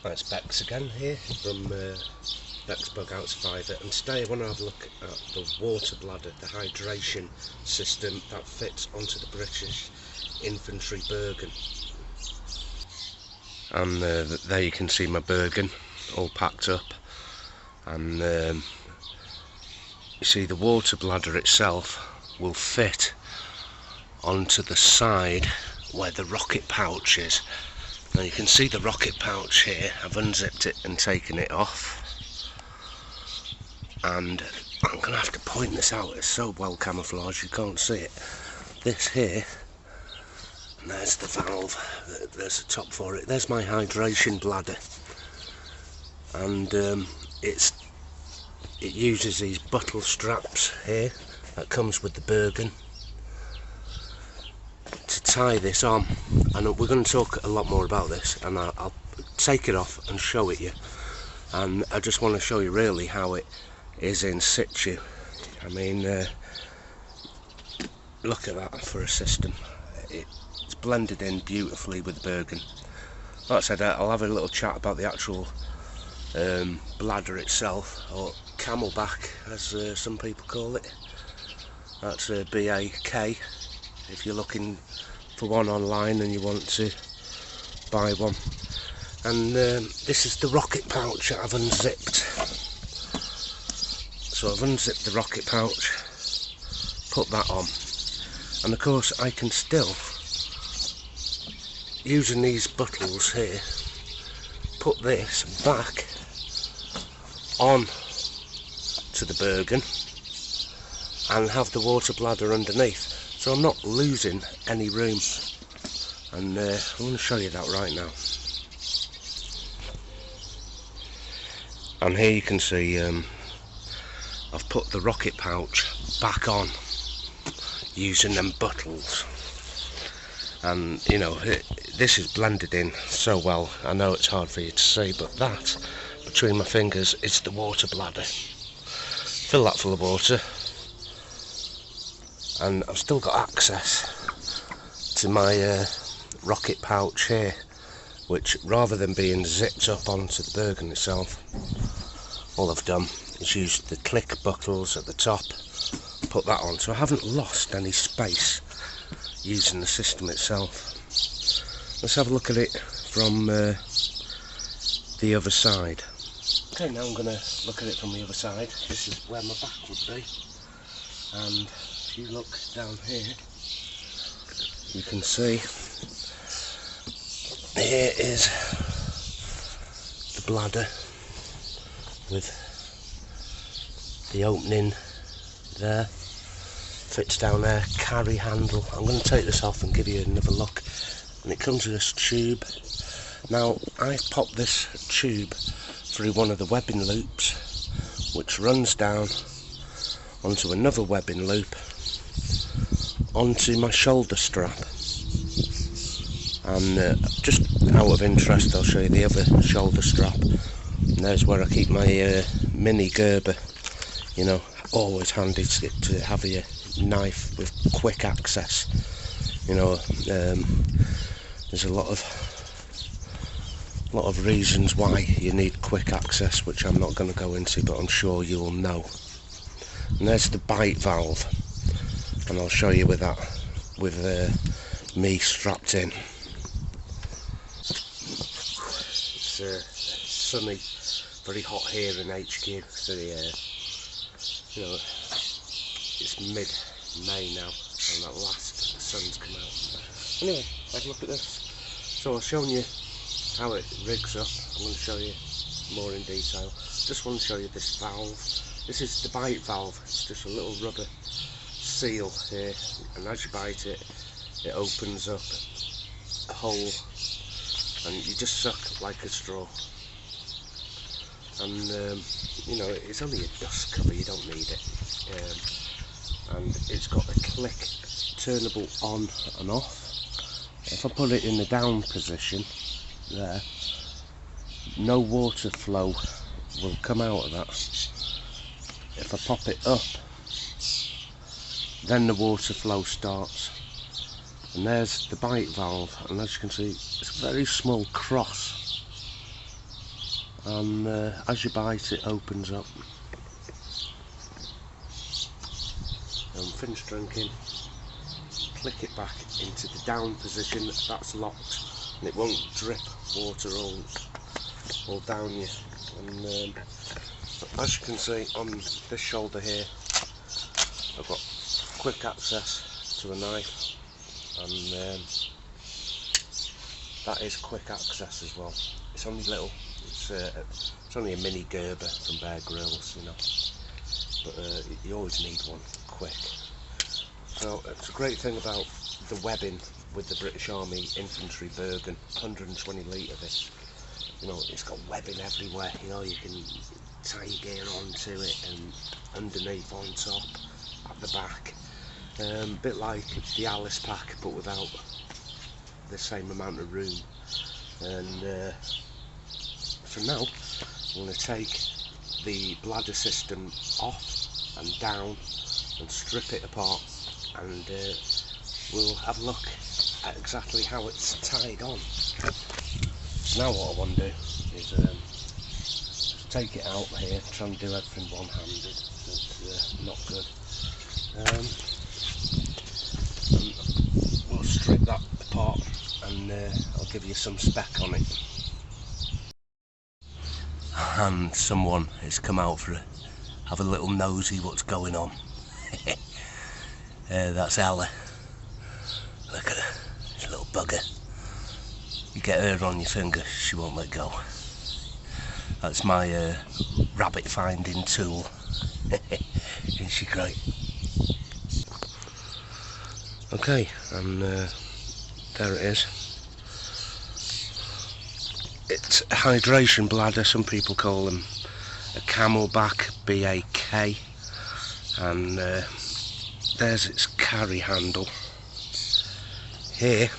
It's Bex again here from bexbugoutsurvivor, and today I want to have a look at the water bladder, the hydration system that fits onto the British infantry Bergen. And there you can see my Bergen all packed up, and you see the water bladder itself will fit onto the side where the rocket pouch is. Now you can see the rocket pouch here. I've unzipped it and taken it off, and I'm going to have to point this out. It's so well camouflaged you can't see it. This here, and there's the valve, there's the top for it. There's my hydration bladder, and it uses these bottle straps here that comes with the Bergen to tie this on, and we're going to talk a lot more about this, and I'll take it off and show it you. And I just want to show you really how it is in situ. I mean, look at that for a system. It's blended in beautifully with the Bergen. Like I said, I'll have a little chat about the actual bladder itself, or Camelbak as some people call it. That's a BAK if you're looking for one online and you want to buy one. And this is the rocket pouch that I've unzipped. So I've unzipped the rocket pouch, put that on, and of course I can still, using these bottles here, put this back on to the Bergen and have the water bladder underneath. So I'm not losing any room, and I'm going to show you that right now. And here you can see I've put the rocket pouch back on using them bottles, and you know, this is blended in so well. I know it's hard for you to see, but that between my fingers is the water bladder. Fill that full of water, and I've still got access to my rocket pouch here, which rather than being zipped up onto the Bergen itself, all I've done is used the click buckles at the top, put that on, so I haven't lost any space using the system itself. Let's have a look at it from the other side. Okay, now I'm going to look at it from the other side. This is where my back would be, and if you look down here, you can see here is the bladder with the opening there, fits down there, carry handle. I'm going to take this off and give you another look, and it comes with this tube. Now I popped this tube through one of the webbing loops, which runs down onto another webbing loop onto my shoulder strap. And just out of interest, I'll show you the other shoulder strap. And there's where I keep my mini Gerber. You know, always handy to have a knife with quick access. You know, there's a lot of reasons why you need quick access, which I'm not going to go into, but I'm sure you'll know. And there's the bite valve, and I'll show you with that, with me strapped in. It's sunny, very hot here in HQ. So you know, it's mid-May now, and at last the sun's come out. Anyway, have a look at this. So I've shown you how it rigs up. I'm going to show you more in detail. Just want to show you this valve. This is the bite valve. It's just a little rubber seal here, and as you bite it, it opens up a hole, and you just suck like a straw. And you know, it's only a dust cover, you don't need it. And it's got a click turnable on and off, if I put it in the down position there, no water flow will come out of that. If I pop it up, then the water flow starts. And there's the bite valve, and as you can see, it's a very small cross, and as you bite it opens up. And finish drinking, click it back into the down position, that's locked, and it won't drip water all down you. And as you can see on this shoulder here, I've got quick access to a knife, and that is quick access as well. It's only little, it's only a mini Gerber from Bear Grylls, you know, but you always need one quick. So it's a great thing about the webbing with the British Army Infantry Bergen 120 litre this. You know, it's got webbing everywhere, you know, you can tie your gear onto it, and underneath, on top, at the back. A bit like the Alice pack, but without the same amount of room. And so now I'm going to take the bladder system off and down and strip it apart, and we'll have a look at exactly how it's tied on. Now what I want to do is just take it out here, try and do everything one-handed. It's not good. We'll strip that apart, and I'll give you some spec on it. And someone has come out for have a little nosy what's going on. That's Ella. Look at her, she's a little bugger. You get her on your finger, she won't let go. That's my rabbit finding tool. Isn't she great? Okay, and there it is. It's a hydration bladder, some people call them a Camelbak, B-A-K, and there's its carry handle. Here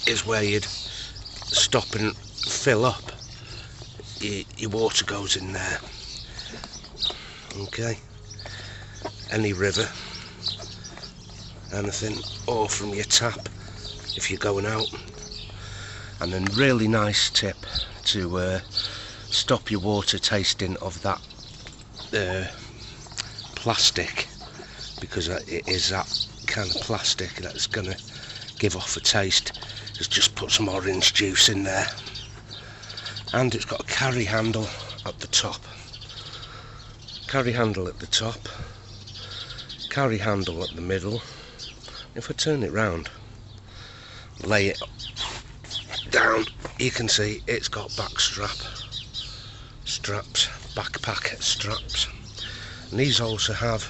is where you'd stop and fill up. Your water goes in there. Okay, any river, anything, or from your tap if you're going out. And then really nice tip to stop your water tasting of that plastic, because it is that kind of plastic that's going to give off a taste. Just put some orange juice in there, and it's got a carry handle at the top. Carry handle at the top, carry handle at the middle. If I turn it round, lay it down, you can see it's got back straps, backpack straps, and these also have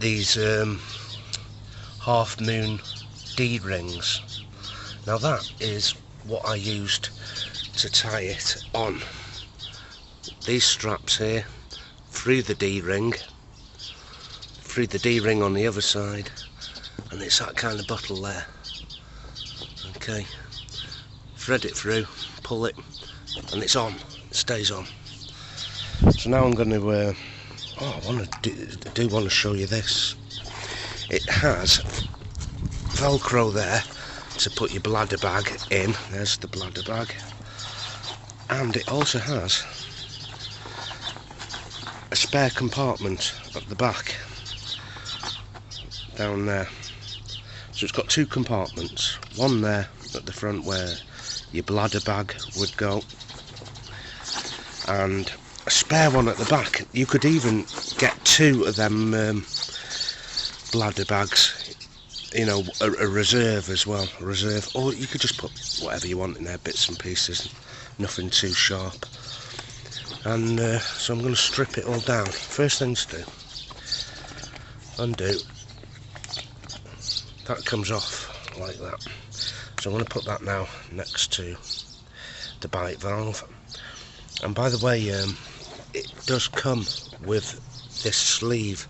these half moon D-rings. Now that is what I used to tie it on. These straps here, through the D-ring, through the D-ring on the other side, and it's that kind of bottle there. Okay, thread it through, pull it, and it's on, it stays on. So now I'm going to, I do want to show you this. It has Velcro there to put your bladder bag in. There's the bladder bag, and it also has a spare compartment at the back down there. So it's got two compartments, one there at the front where your bladder bag would go, and a spare one at the back. You could even get two of them bladder bags, you know, a reserve as well, a reserve, or you could just put whatever you want in there, bits and pieces, nothing too sharp. And so I'm going to strip it all down. First thing to do, undo, that comes off like that. So I'm going to put that now next to the bite valve. And by the way, it does come with this sleeve,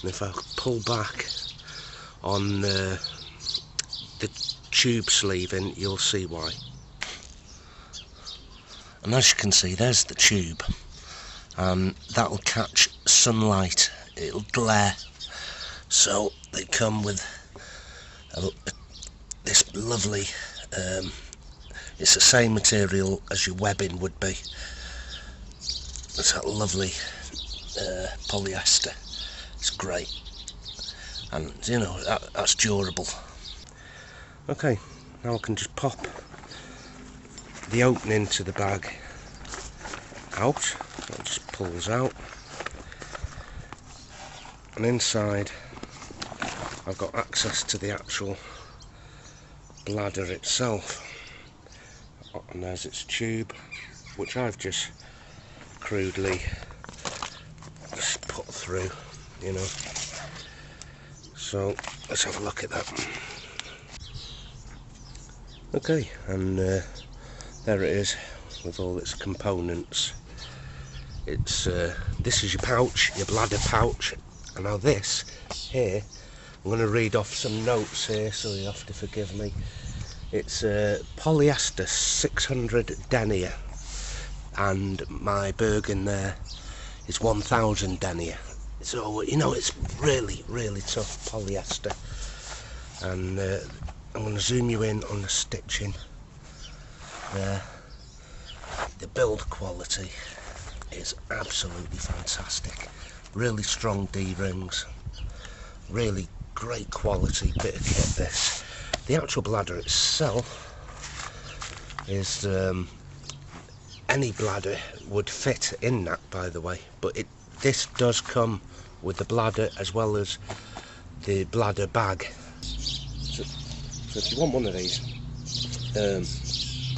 and if I pull back on the tube sleeve in, you'll see why. And as you can see, there's the tube, and that'll catch sunlight, it'll glare. So they come with this lovely, it's the same material as your webbing would be. It's that lovely polyester. It's great, and you know that's durable. Okay, now I can just pop the opening to the bag out. It just pulls out, and inside I've got access to the actual bladder itself, and there's its tube, which I've just crudely just put through, you know. So let's have a look at that. Okay, and there it is with all its components. It's this is your pouch, your bladder pouch, and now this here, I'm going to read off some notes here, so you have to forgive me. It's polyester 600 denier, and my Bergen there is 1000 denier. So you know it's really tough polyester, and I'm going to zoom you in on the stitching there. The build quality is absolutely fantastic. Really strong D-rings, really great quality bit of kit this. The actual bladder itself is any bladder would fit in that, by the way, but this does come with the bladder as well as the bladder bag. So if you want one of these,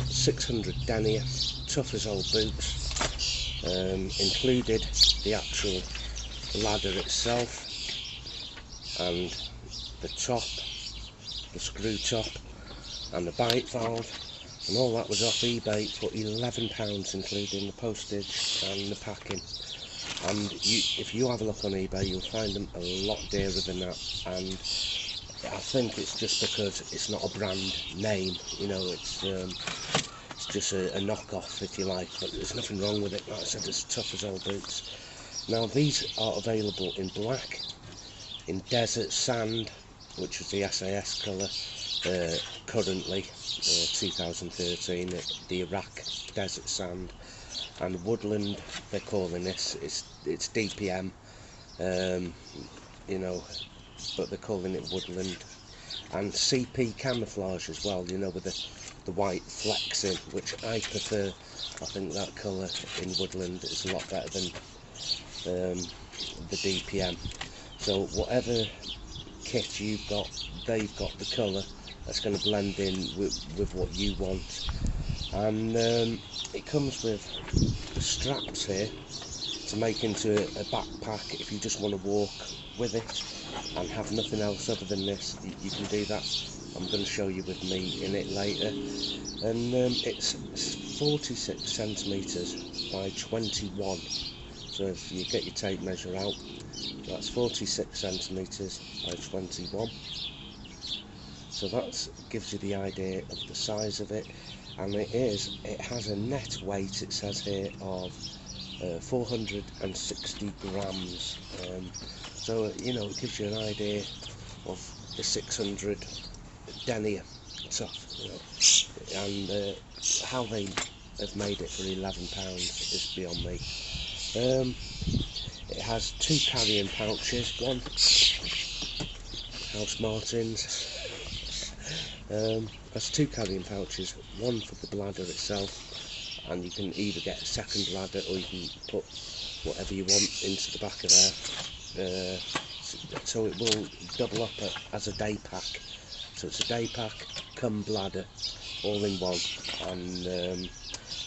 600 denier, tough as old boots, included the actual bladder itself and the top, the screw top and the bite valve, and all that was off eBay for £11, including the postage and the packing. And if you have a look on eBay, you'll find them a lot dearer than that, and I think it's just because it's not a brand name, you know, it's just a knockoff, if you like, but there's nothing wrong with it. Like I said, it's tough as old boots. Now these are available in black, in desert sand, which is the SAS colour, currently 2013, the Iraq desert sand, and woodland they're calling this. It's DPM, you know, but they're calling it woodland, and CP camouflage as well, you know, with the white flecks in, which I prefer. I think that colour in woodland is a lot better than the DPM. So whatever kit you've got, they've got the colour that's going to blend in with what you want. And it comes with the straps here to make into a backpack if you just want to walk with it and have nothing else other than this. You can do that. I'm going to show you with me in it later. And it's 46 centimetres by 21. So if you get your tape measure out, that's 46 centimetres by 21. So that gives you the idea of the size of it. And it has a net weight, it says here, of 460 grams. So you know, it gives you an idea of the 600 denier tough, you know. And how they have made it for £11 is beyond me. It has two carrying pouches, one House Martins. Has two carrying pouches, one for the bladder itself, and you can either get a second bladder or you can put whatever you want into the back of there. So it will double up as a day pack. So it's a day pack come bladder all in one, and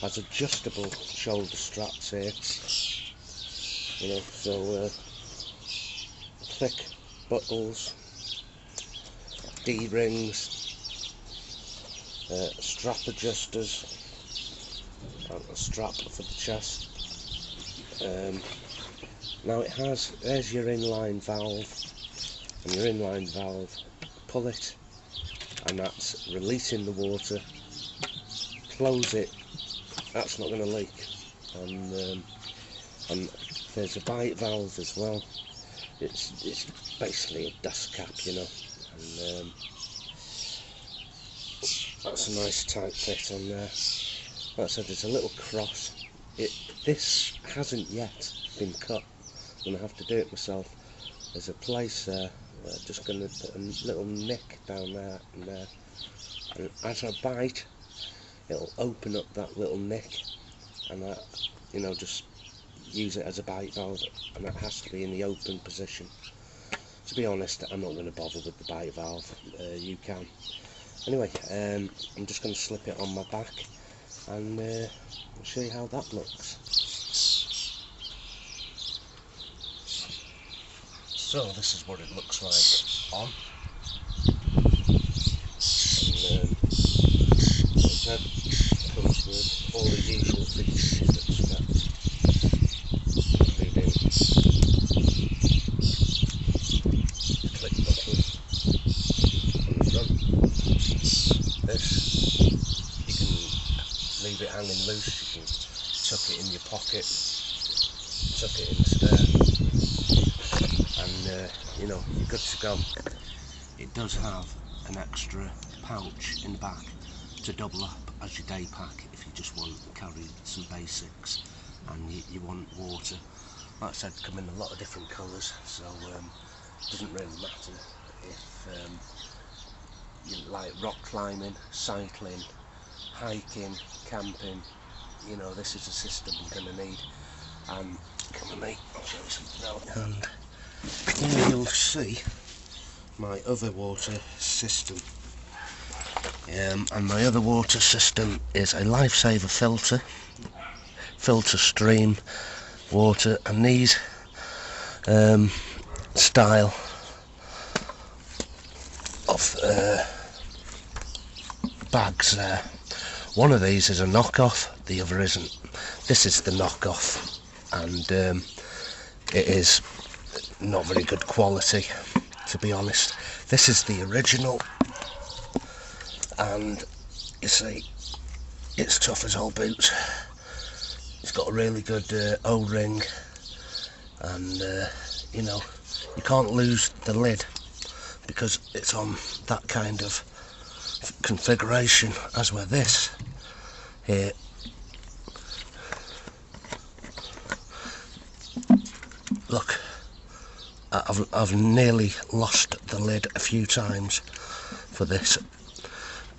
has adjustable shoulder straps here, you know, so thick buckles, D-rings, strap adjusters, and a strap for the chest. Now there's your inline valve, and your inline valve, pull it and that's releasing the water. Close it, that's not going to leak, and there's a bite valve as well. It's basically a dust cap, you know, and that's a nice tight fit on there. Like I said, there's a little cross. This hasn't yet been cut. I'm going to have to do it myself. There's a place there. I'm just going to put a little nick down there and there, and as I bite, it'll open up that little nick, and that, you know, just use it as a bite valve, and that has to be in the open position. To be honest, I'm not going to bother with the bite valve. You can. Anyway, I'm just going to slip it on my back, and I'll show you how that looks. So this is what it looks like on. And as I said, it comes with all the usual things you'd expect, including the click button on the front. This, you can leave it hanging loose, you can tuck it in your pocket, tuck it in the stair, and you know, you're good to go. It does have an extra pouch in the back to double up as your day pack if you just want to carry some basics and you want water. Like I said, come in a lot of different colours, so it doesn't really matter if you like rock climbing, cycling, hiking, camping. You know, this is a system you're going to need. And come on mate, I'll show you something else. And here you'll see my other water system. And my other water system is a lifesaver filter stream water, and these style of bags there. One of these is a knockoff, the other isn't. This is the knockoff, and it is not very good quality, to be honest. This is the original, and you see, it's tough as old boots. It's got a really good O-ring, and you know, you can't lose the lid because it's on that kind of configuration, as with this here. Look, I've nearly lost the lid a few times for this,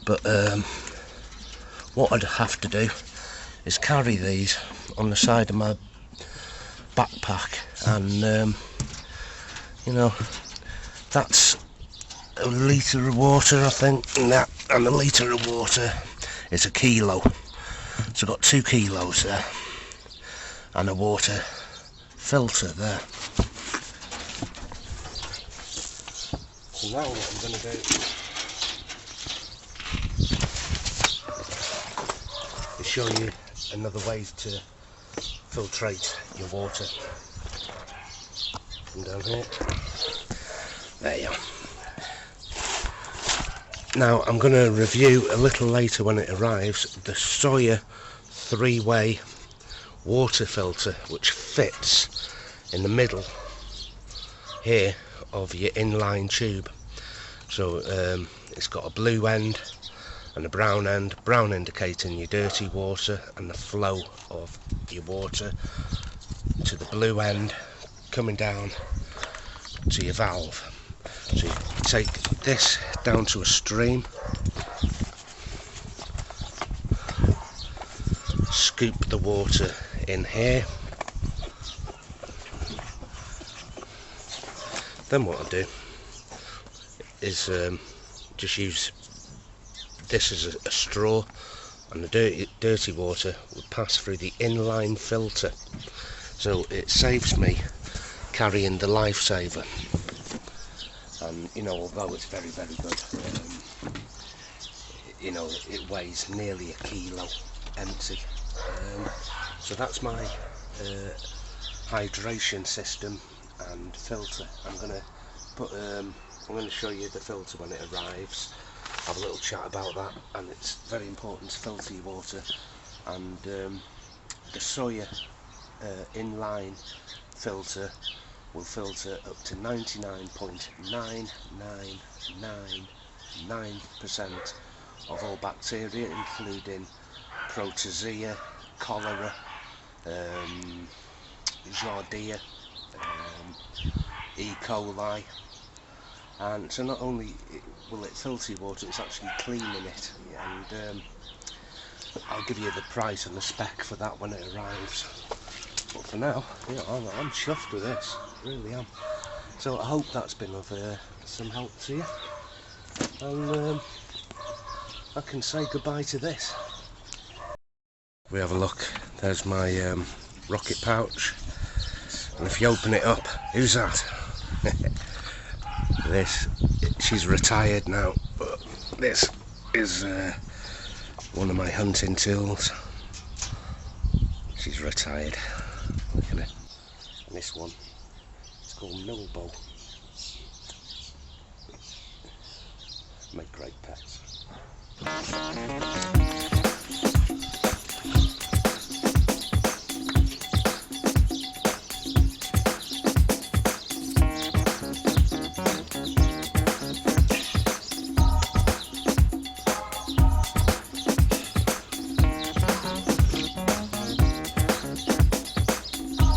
but what I'd have to do is carry these on the side of my backpack, and you know, that's a litre of water, I think, and a litre of water is a kilo. So I've got 2 kilos there, and a water filter there. So now what I'm going to do is show you another way to filtrate your water. Come down here. There you are. Now I'm going to review a little later when it arrives the Sawyer 3-way water filter, which fits in the middle here of your inline tube. So it's got a blue end and a brown end, brown indicating your dirty water and the flow of your water to the blue end coming down to your valve. So you take this down to a stream, scoop the water in here. Then what I do is just use this as a straw, and the dirty water would pass through the inline filter, so it saves me carrying the lifesaver. And you know, although it's very, very good, you know, it weighs nearly a kilo empty. So that's my hydration system and filter. I'm going to show you the filter when it arrives. have a little chat about that. And it's very important to filter your water, and the Sawyer inline filter will filter up to 99.9999% of all bacteria, including protozoa, cholera, Giardia, E. coli. And so not only will it filter your water, it's actually cleaning it. And I'll give you the price and the spec for that when it arrives. But for now, I'm chuffed with this, really am. So I hope that's been of some help to you. And I can say goodbye to this. We have a look. There's my rocket pouch. And if you open it up, who's that? She's retired now, but this is one of my hunting tools. She's retired. Look at it. And this one, it's called Milbo. Make great pets.